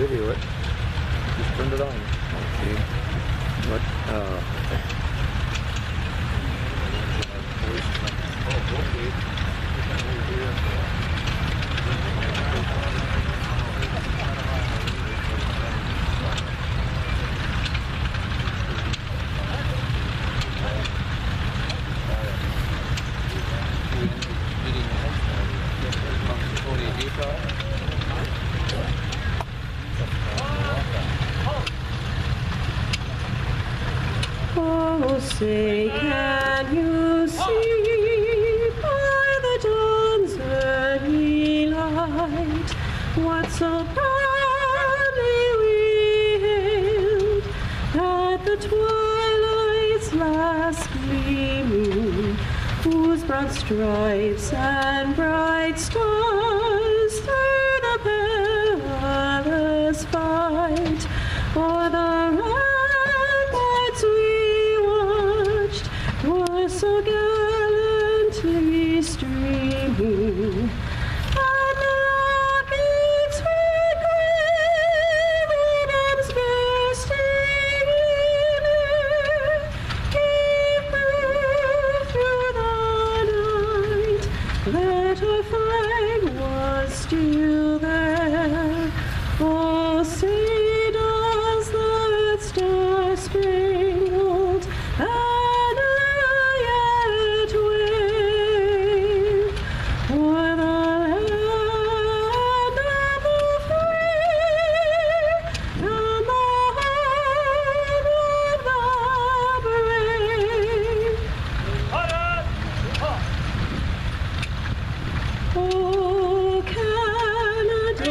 video it. Just turned it on. See what? Oh, say, can you see by the dawn's early light what so proudly we hailed at the twilight's last gleaming, whose broad stripes and bright stars through the perilous fight o'er the ramparts we watched were so gallantly streaming, and the rockets we gave freedom's bursting in air gave proof through the night that our flag was still there. Oh, say does the star-spangled banner yet wave o'er the land of the free and the home of the brave? Oh, Canada,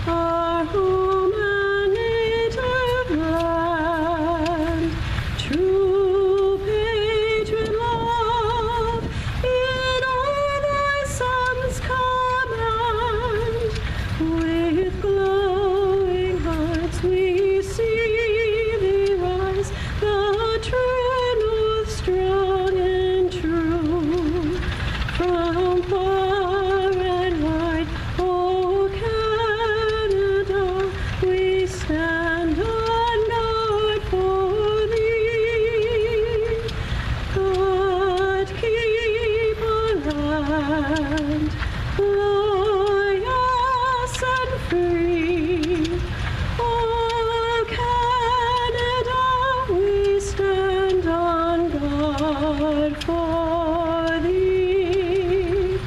our home and native land, true patriot love in all thy sons command. With glowing hearts we see thee rise, the true north, strong and true. From far and wide, oh Canada, we stand on guard for thee. God keep our land glorious and free. Oh Canada, we stand on guard for thee.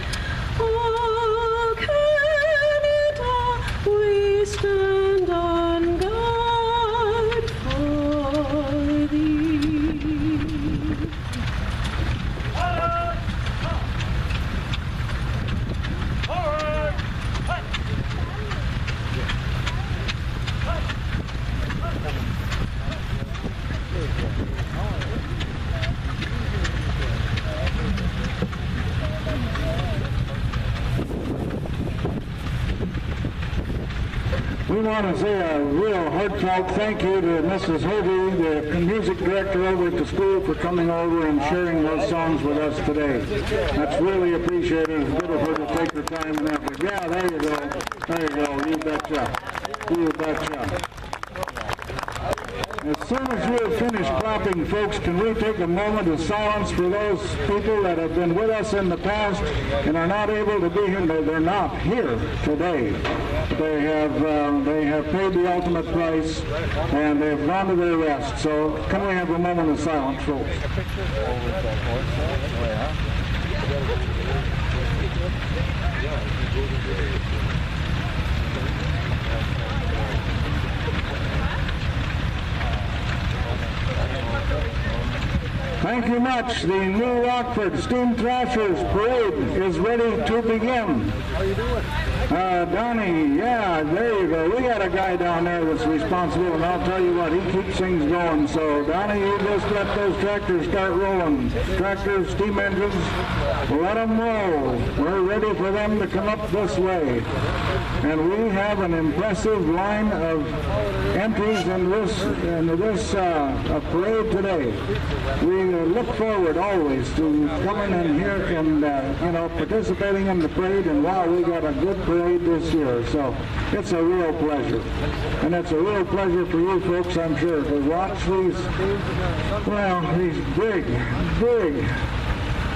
Oh Canada, we stand on guard for thee. We want to say a real heartfelt thank you to Mrs. Hovey, the music director over at the school, for coming over and sharing those songs with us today. That's really appreciated. It's good of her to take her time and effort. Yeah, there you go. There you go. You betcha. You betcha. As soon as we're finished clapping, folks, can we take a moment of silence for those people that have been with us in the past and are not able to be here? They're not here today. They have paid the ultimate price, and they've gone to their rest. So can we have a moment of silence, folks? Thank you much. The new Rockford Steam Threshers parade is ready to begin. How you doing? Donnie, yeah, there you go. We got a guy down there that's responsible, and I'll tell you what, he keeps things going. So, Donnie, you just let those tractors start rolling. Tractors, steam engines, let them roll. We're ready for them to come up this way. And we have an impressive line of entries into this parade today. We look forward always to coming in here and participating in the parade, and wow, we got a good parade this year. So it's a real pleasure. And it's a real pleasure for you folks, I'm sure, to watch these big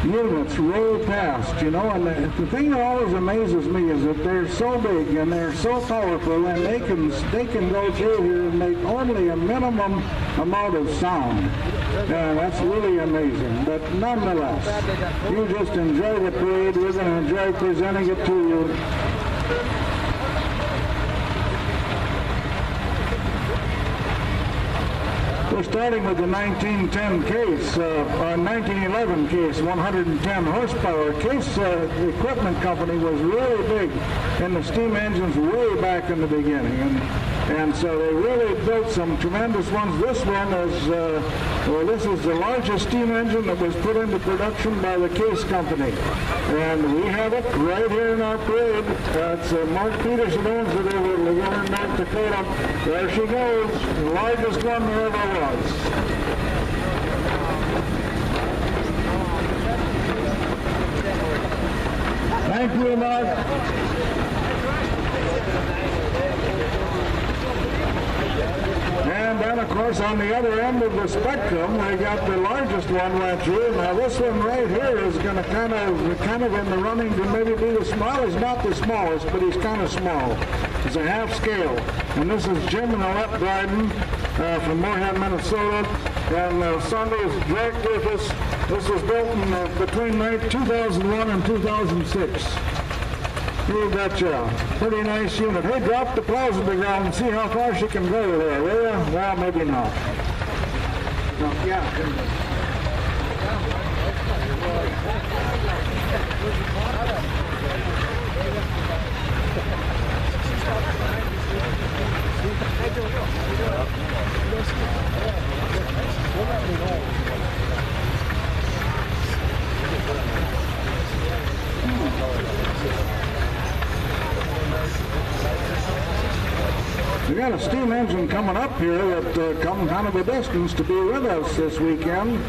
units roll past, and the thing that always amazes me is that they're so big and they're so powerful, and they can go through here and make only a minimum amount of sound. And that's really amazing. But nonetheless, you just enjoy the parade. We're going to enjoy presenting it to you. We're starting with the 1910 case, 1911 case, 110 horsepower. Case Equipment Company was really big in the steam engines way back in the beginning, and so they really built some tremendous ones. This one is, this is the largest steam engine that was put into production by the Case Company, and we have it right here in our parade. It's Mark Peterson owns it over in North Dakota. There she goes, the largest one there ever was. Thank you, Mark. And then, of course, on the other end of the spectrum, we got the largest one went through. Now, this one right here is going to kind of in the running to maybe be the small. He's not the smallest, but he's kind of small. It's a half scale. And this is Jim and Alette Dryden from Moorhead, Minnesota. And Sunday's Jack with us. This was built in between 2001 and 2006. You betcha. Pretty nice unit. Hey, drop the plows to the ground and see how far she can go there, will ya? Well, maybe not. No, yeah. We got a steam engine coming up here that come kind of a distance to be with us this weekend.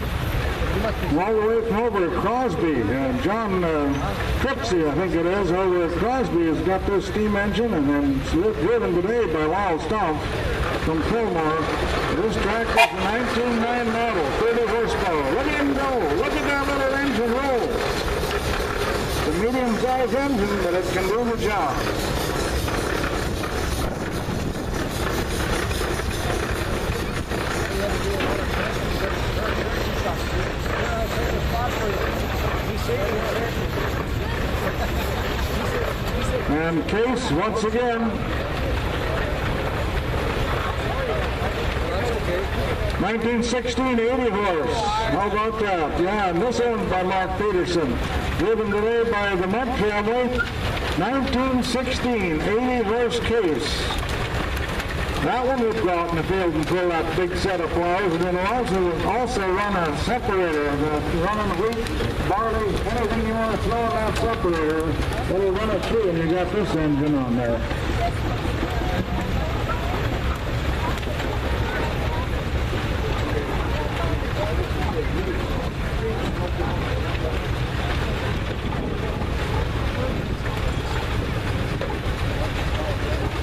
All the way from over at Crosby. John Tripsy, I think it is, over at Crosby has got this steam engine, and then it's driven today by Lyle Stump from Fillmore. This tractor is a 1909 model, 30 horsepower. Look at him go. Look at that little engine roll. It's a medium-sized engine, but it can do the job. And Case, once again, 1916 80 horse. How about that? Yeah, and this owned by Mark Peterson. Driven today by the Mudd family. 1916 80 horse Case. That one would go out in the field and pull that big set of plows, and then also run a separator, running wheat, barley, anything you want to throw in that separator, it'll run it through, and you got this engine on there.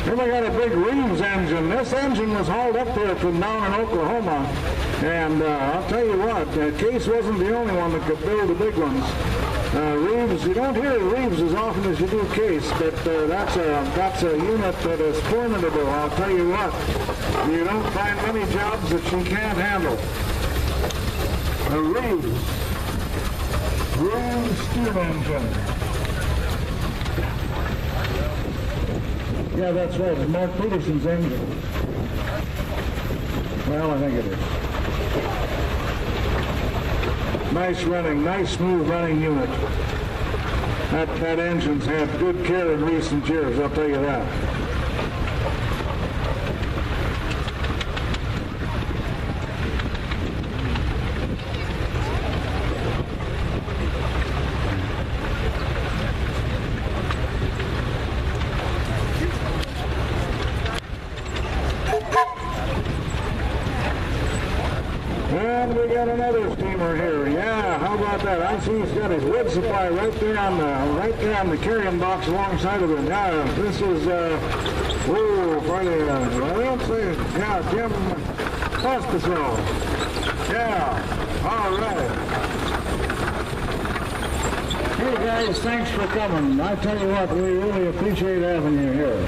Then we got a big Reeves engine. This engine was hauled up there from down in Oklahoma. And I'll tell you what, Case wasn't the only one that could build the big ones. Reeves, you don't hear Reeves as often as you do Case, but that's a unit that is formidable. I'll tell you what, you don't find many jobs that she can't handle. A Reeves steam engine. Yeah, that's right. It's Mark Peterson's engine. Well, I think it is. Nice running, nice smooth running unit. That engine's had good care in recent years, I'll tell you that. And we got another steamer here. Yeah, how about that? I see he's got his wood supply right there on the carrying box alongside of it. Yeah, this is Jim Hospital. Yeah, all right. Hey guys, thanks for coming. I tell you what, we really appreciate having you here.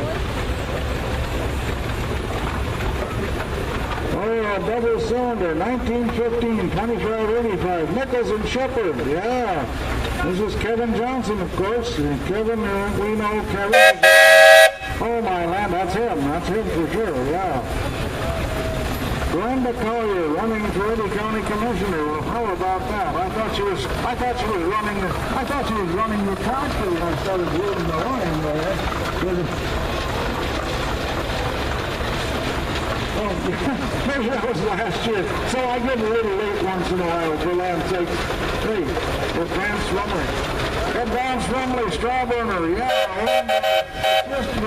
Oh, double cylinder, 1915, 2585, Nichols and Shepherd, yeah. This is Kevin Johnson, of course. Kevin, we know Kevin. Oh my land, that's him for sure, yeah. Glenda Collier running for Eddie County Commissioner. Well, how about that? I thought she was running the tractor when I started reading the line there. Oh, maybe that was last year. So I get a little late once in a while, for land's sake. Hey, with Vance Rumley. Got Vance Rumley, straw burner, yeah. Just to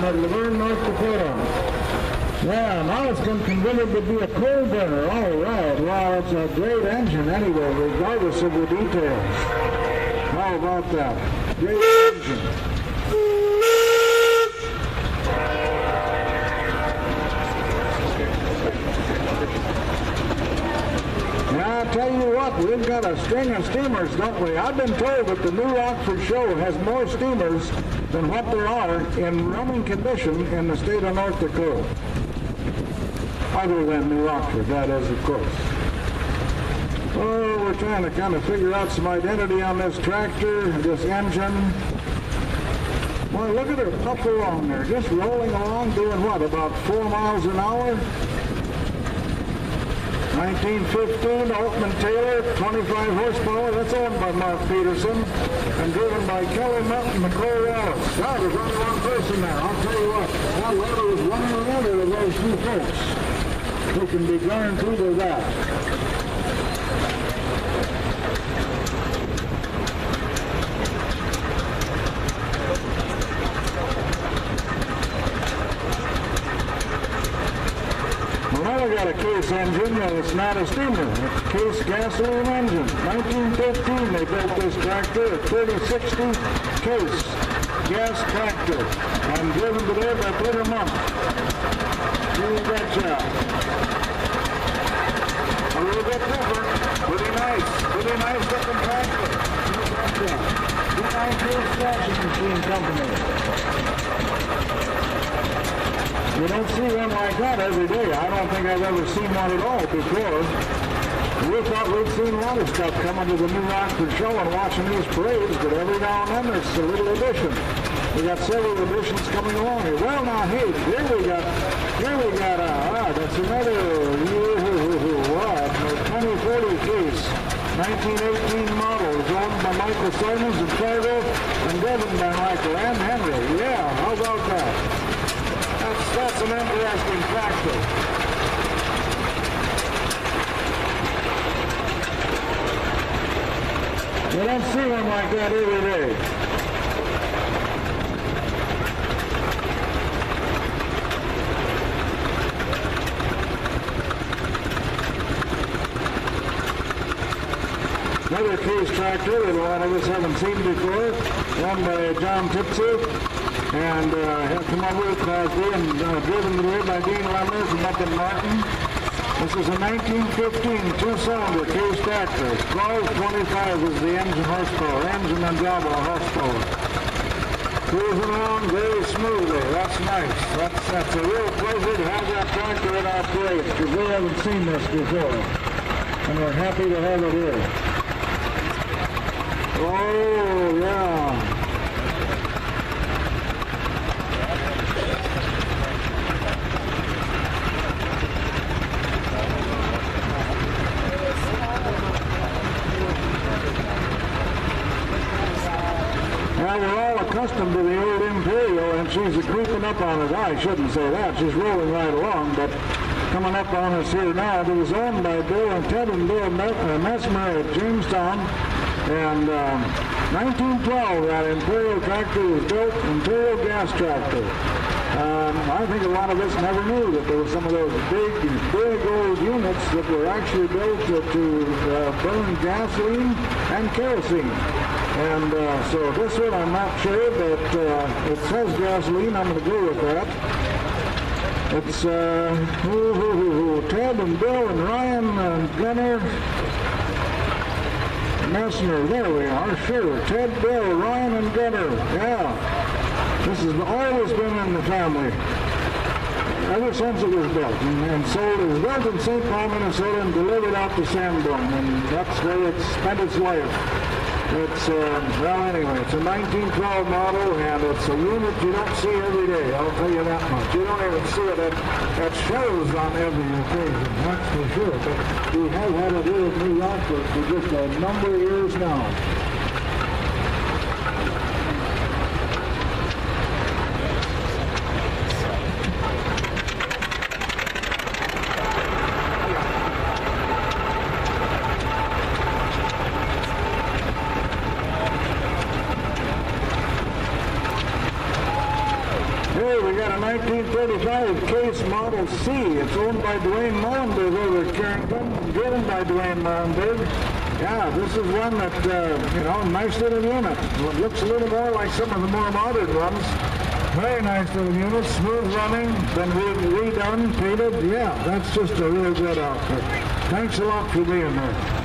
of Laverne, North Dakota. Yeah, now it's been converted to be a coal burner. All right. Well, it's a great engine anyway, regardless of the details. How about that? Great engine. Now, I'll tell you what, we've got a string of steamers, don't we? I've been told that the New Rockford show has more steamers than what there are in running condition in the state of North Dakota. Other than New Rockford, that is, of course. Oh, we're trying to kind of figure out some identity on this tractor, this engine. Well, look at her puff along there, just rolling along, doing what, about 4 miles an hour? 1915, Altman Taylor, 25 horsepower. That's owned by Mark Peterson and driven by Kelly Melton and Nicole Wallace. God, there's only one person there. I'll tell you what, that letter is one or another of those two folks who can be guaranteed of that. Well, we got a case engine, and it's not a steamer. It's a case gasoline engine. 1915, they built this tractor, a 3060 case gas tractor, and driven today by Peter Monk. You betcha. A little bit different. Pretty nice looking tractor. You betcha. Good Thrasher Machine Company. You don't see one like that every day. I don't think I've ever seen one at all before. We thought we'd seen a lot of stuff coming to the New Rockford show and watching these parades, but every now and then there's a little addition. We got several additions coming along here. Well, now, hey, here we got, that's another, what, 2040 case, 1918 model, is owned by Michael Simons in Fargo and driven by Michael and Henry. Yeah, how about that? That's an interesting tractor. You don't see one like that every day. Another case tractor that a lot of us haven't seen before, run by John Tipsy. And have come over with Crosby and driven today by Dean Lemmer from up in Martin. This is a 1915 two-cylinder case tractor. 1225 is the engine horsepower, engine and job horsepower. Cruising along very smoothly. That's nice. That's a real pleasure to have that tractor in our parade because we haven't seen this before. And we're happy to have it here. Oh, yeah. Well, we're all accustomed to the old Imperial, and she's creeping up on us. I shouldn't say that. She's rolling right along, but coming up on us here now. It was owned by Bill and Ted and Bill Messmer at Jamestown. And 1912, that Imperial tractor was built, Imperial gas tractor. I think a lot of us never knew that there were some of those big old units that were actually built to burn gasoline and kerosene. And so this one I'm not sure, but it says gasoline. I'm going to go with that. It's Ted and Bill and Ryan and Gunnar Messner. There we are, sure. Ted, Bill, Ryan, and Gunnar. Yeah. This has always been in the family ever since it was built. And so it was built in St. Paul, Minnesota, and delivered out to Sanborn. And that's where it spent its life. It's, well, anyway, it's a 1912 model, and it's a unit you don't see every day, I'll tell you that much. You don't even see it at shows on every occasion, that's for sure. But we have had it here at New Rockford for just a number of years now. We got a 1935 Case Model C. It's owned by Dwayne Mullenberg over at Carrington, driven by Dwayne Mullenberg. Yeah, this is one that, you know, nice little unit. It looks a little more like some of the more modern ones. Very nice little unit, smooth running, been redone, painted. Yeah, that's just a really good outfit. Thanks a lot for being there.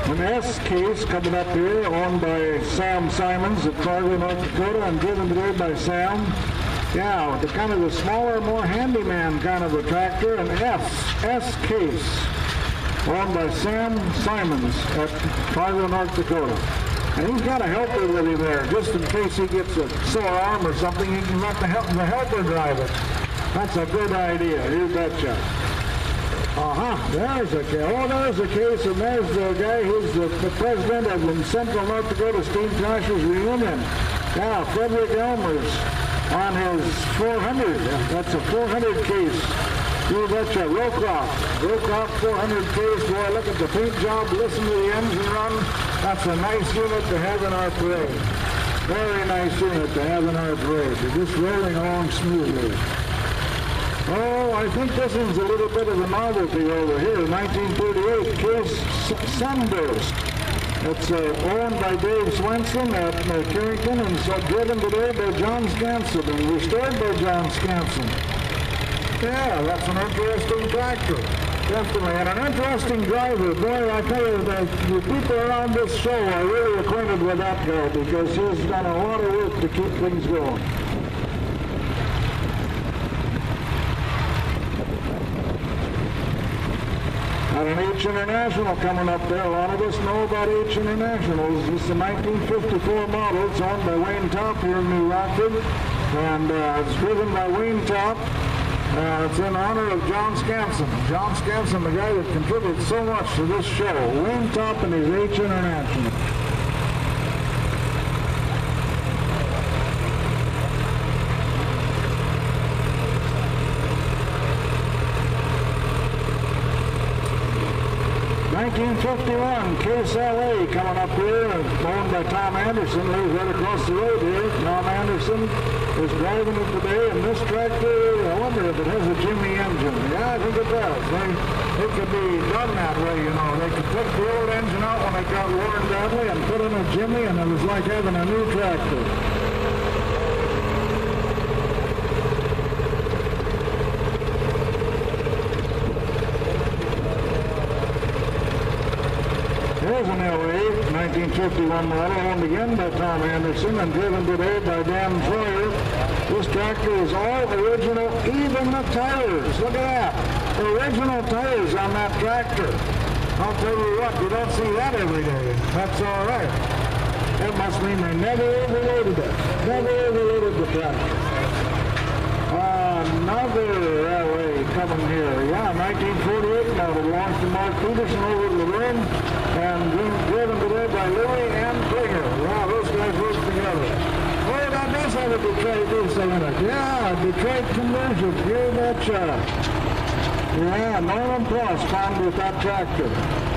An S case coming up here, owned by Sam Simons at Fargo, North Dakota, and driven today by Sam. Yeah, the kind of the smaller, more handyman kind of a tractor, an S case, owned by Sam Simons at Fargo, North Dakota. And he's got a helper with him there, just in case he gets a sore arm or something, he can let the helper drive it. That's a good idea, you betcha. There's a case. Oh, there's a case, and there's the guy who's the president of the Central North Dakota Steam Thrashers Reunion. Yeah, Frederick Elmer's on his 400. That's a 400 case. You betcha. Rowcroft 400 case. Boy, look at the paint job. Listen to the engine run. That's a nice unit to have in our parade. Very nice unit to have in our parade. They're just rolling along smoothly. Oh, I think this one's a little bit of a novelty over here. 1938 Case Sunburst. It's owned by Dave Swenson at Carrington and so driven today by John Scanson and restored by John Scanson. Yeah, that's an interesting tractor. Definitely, and an interesting driver. Boy, I tell you, the people around this show are really acquainted with that guy because he's done a lot of work to keep things going. Got an H International coming up there. A lot of us know about H Internationals. This is a 1954 model. It's owned by Wayne Top here in New Rockford. And it's driven by Wayne Top. It's in honor of John Scanson. John Scanson, the guy that contributed so much to this show. Wayne Top and his H International. '51 Case LA coming up here, owned by Tom Anderson, who's right across the road here. Tom Anderson is driving it today, and this tractor, I wonder if it has a Jimmy engine. Yeah, I think it does. It could be done that way, you know. They could take the old engine out when it got worn badly and put in a Jimmy, and it was like having a new tractor. Here's an LA 1951 model, owned again by Tom Anderson and driven today by Dan Troyer. This tractor is all original, even the tires. Look at that. Original tires on that tractor. I'll tell you what, you don't see that every day. That's all right. That must mean they never overloaded it. Never overloaded the tractor. Another LA coming here. Yeah, 1948 model. Belongs to Mark Peterson over at Laverne and driven today by Louie and Krieger. Wow, those guys work together. Oh, that does have a Detroit diesel in it. Yeah, Detroit conversion. You betcha. Yeah, Norman Plus found with that tractor.